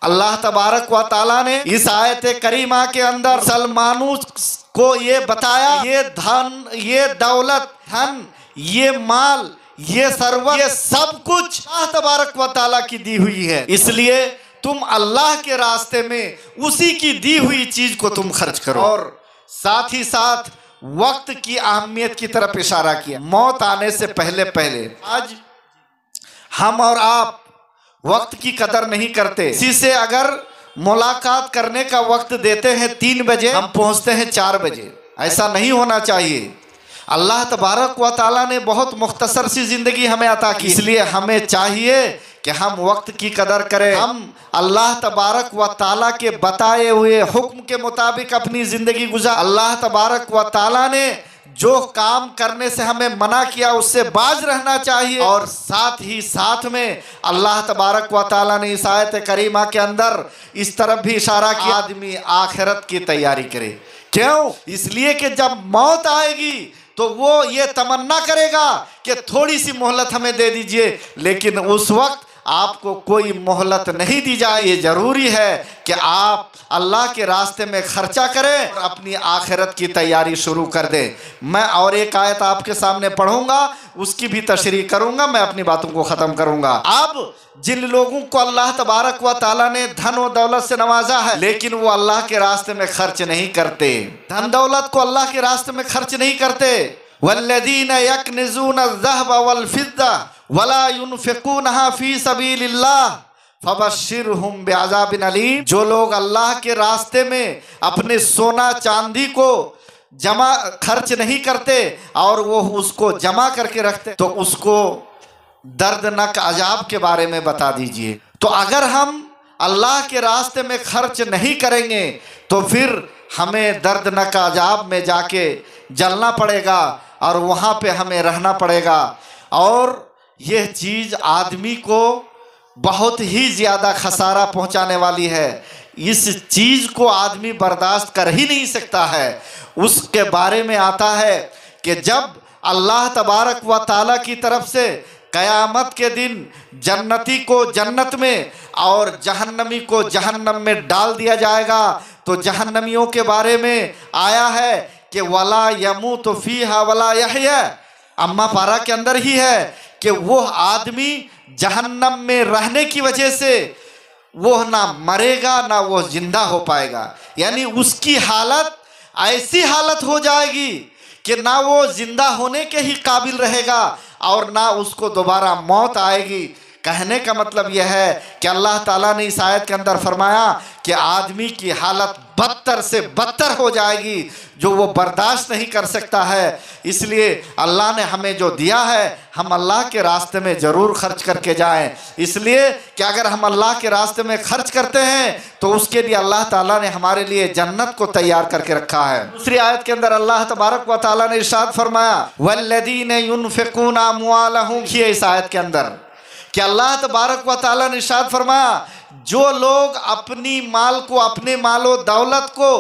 अल्लाह तबारक व ताला ने इस आयत करीमा के अंदर मुसलमानों को ये बताया, ये धन, ये दौलत, धन, ये माल, ये सर्वत, ये सब कुछ अल्लाह तबारक व ताला की दी हुई है। इसलिए तुम अल्लाह के रास्ते में उसी की दी हुई चीज को तुम खर्च करो। और साथ ही साथ वक्त की अहमियत की तरफ इशारा किया। मौत आने से पहले पहले आज हम और आप वक्त की कदर नहीं करते। इसी से अगर मुलाकात करने का वक्त देते हैं 3 बजे, हम पहुंचते हैं 4 बजे। ऐसा नहीं होना चाहिए। अल्लाह तबारक व ताला ने बहुत मुख्तसर सी जिंदगी हमें अता की, इसलिए हमें चाहिए कि हम वक्त की कदर करें। हम अल्लाह तबारक व ताला के बताए हुए हुक्म के मुताबिक अपनी जिंदगी गुजार। अल्लाह तबारक व ताला ने जो काम करने से हमें मना किया उससे बाज रहना चाहिए। और साथ ही साथ में अल्लाह तबारक व ताला ने इस आयत करीमा के अंदर इस तरफ भी इशारा किया, आदमी आखिरत की तैयारी करे। क्यों? इसलिए कि जब मौत आएगी तो वो ये तमन्ना करेगा कि थोड़ी सी मोहलत हमें दे दीजिए, लेकिन उस वक्त आपको कोई मोहलत नहीं दी जाए। ये जरूरी है कि आप अल्लाह के रास्ते में खर्चा करें और अपनी आखिरत की तैयारी शुरू कर दें। मैं और एक आयत आपके सामने पढ़ूंगा, उसकी भी तशरीह करूंगा, मैं अपनी बातों को ख़त्म करूंगा। अब जिन लोगों को अल्लाह तबारक व ताला ने धन और दौलत से नवाजा है, लेकिन वो अल्लाह के रास्ते में खर्च नहीं करते, धन दौलत को अल्लाह के रास्ते में खर्च नहीं करते। वल्लज़ीना यकनिज़ूना ज़हब वल फिद्दा वला युनफ़िक़ूनहा फ़ी सबीलिल्लाह फ़बश्शिरहुम बिअज़ाबिन अलीम। जो लोग अल्लाह के रास्ते में अपने सोना चांदी को जमा खर्च नहीं करते और वो उसको जमा करके रखते, तो उसको दर्दनाक अजाब के बारे में बता दीजिए। तो अगर हम अल्लाह के रास्ते में खर्च नहीं करेंगे तो फिर हमें दर्दनाक अजाब में जाके जलना पड़ेगा और वहाँ पे हमें रहना पड़ेगा। और यह चीज़ आदमी को बहुत ही ज़्यादा खसारा पहुँचाने वाली है। इस चीज़ को आदमी बर्दाश्त कर ही नहीं सकता है। उसके बारे में आता है कि जब अल्लाह तबारक व ताला की तरफ से क़यामत के दिन जन्नती को जन्नत में और जहन्नमी को जहन्नम में डाल दिया जाएगा, तो जहन्नमियों के बारे में आया है कि वला यमूतु फ़ीहा वला यहया। अम्मा पारा के अंदर ही है कि वो आदमी जहन्नम में रहने की वजह से वो ना मरेगा ना वो जिंदा हो पाएगा। यानी उसकी हालत ऐसी हालत हो जाएगी कि ना वो जिंदा होने के ही काबिल रहेगा और ना उसको दोबारा मौत आएगी। कहने का मतलब यह है कि अल्लाह ताला ने इस आयत के अंदर फरमाया कि आदमी की हालत बदतर से बदतर हो जाएगी, जो वो बर्दाश्त नहीं कर सकता है। इसलिए अल्लाह ने हमें जो दिया है हम अल्लाह के रास्ते में ज़रूर खर्च करके जाएं। इसलिए कि अगर हम अल्लाह के रास्ते में खर्च करते हैं तो उसके लिए अल्लाह ताला ने हमारे लिए जन्नत को तैयार करके रखा है। दूसरी आयत के अंदर अल्लाह तबारक व ताला ने इरशाद फरमाया वल्लज़ीना युनफ़िक़ूना अम्वालहुम। इस आयत के अंदर कि अल्लाह तबारक व ताला ने इरशाद फरमाया जो लोग अपनी माल को, अपने मालो दौलत को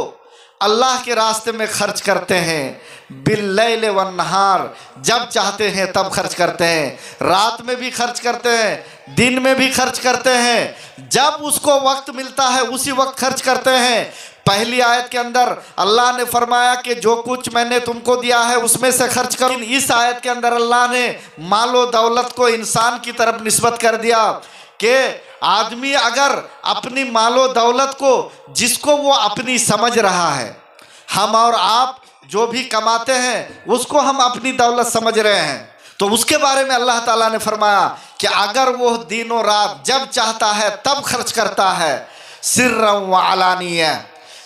अल्लाह के रास्ते में खर्च करते हैं बिल्लैल वन नहार, जब चाहते हैं तब खर्च करते हैं, रात में भी खर्च करते हैं, दिन में भी खर्च करते हैं, जब उसको वक्त मिलता है उसी वक्त खर्च करते हैं। पहली आयत के अंदर अल्लाह ने फरमाया कि जो कुछ मैंने तुमको दिया है उसमें से खर्च करो। इस आयत के अंदर अल्लाह ने मालो दौलत को इंसान की तरफ निस्बत कर दिया कि आदमी अगर अपनी मालो दौलत को, जिसको वो अपनी समझ रहा है, हम और आप जो भी कमाते हैं उसको हम अपनी दौलत समझ रहे हैं, तो उसके बारे में अल्लाह ताला ने फरमाया कि अगर वो दिनों रात जब चाहता है तब खर्च करता है, सिर्रन व अलानिया,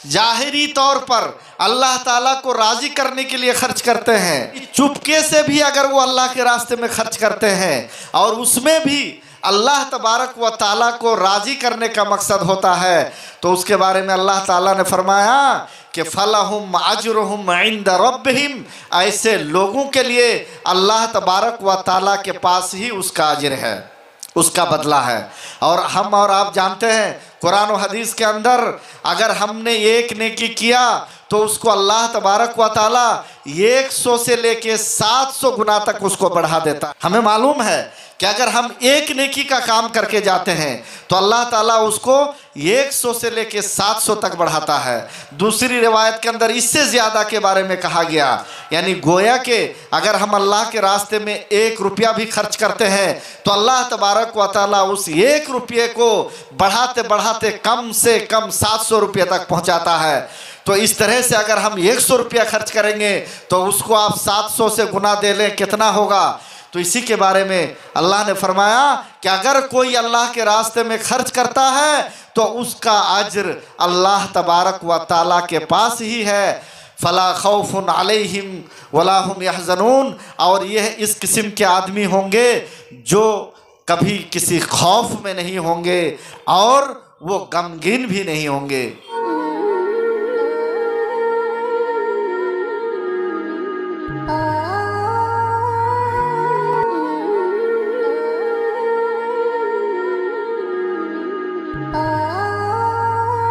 जाहिरी तौर पर अल्लाह ताला को राज़ी करने के लिए खर्च करते हैं, चुपके से भी अगर वो अल्लाह के रास्ते में खर्च करते हैं और उसमें भी अल्लाह तबारक व ताला को राज़ी करने का मकसद होता है, तो उसके बारे में अल्लाह ताला ने फरमाया कि फलहुम अजरुहुम इंद रब्बिहिम। ऐसे लोगों के लिए अल्लाह तबारक व ताला के पास ही उसका अजर है, उसका बदला है। और हम और आप जानते हैं कुरान और हदीस के अंदर अगर हमने एक नेकी किया तो उसको अल्लाह तबारक व ताला 100 से लेके 700 गुना तक उसको बढ़ा देता है। हमें मालूम है कि अगर हम एक नेकी का काम करके जाते हैं तो अल्लाह ताला उसको 100 से लेके 700 तक बढ़ाता है। दूसरी रिवायत के अंदर इससे ज़्यादा के बारे में कहा गया, यानी गोया के अगर हम अल्लाह के रास्ते में 1 रुपया भी खर्च करते हैं तो अल्लाह तबारक व तआला उस 1 रुपये को बढ़ाते बढ़ाते कम से कम 700 रुपये तक पहुँचाता है। तो इस तरह से अगर हम 100 रुपया खर्च करेंगे तो उसको आप 700 से गुना दे लें, कितना होगा। तो इसी के बारे में अल्लाह ने फरमाया कि अगर कोई अल्लाह के रास्ते में खर्च करता है तो उसका अज्र अल्लाह तबारक व तआला के पास ही है। फला खौफुन अलैहिम वला हुम यहज़नून। और यह इस किस्म के आदमी होंगे जो कभी किसी खौफ में नहीं होंगे और वो गमगीन भी नहीं होंगे।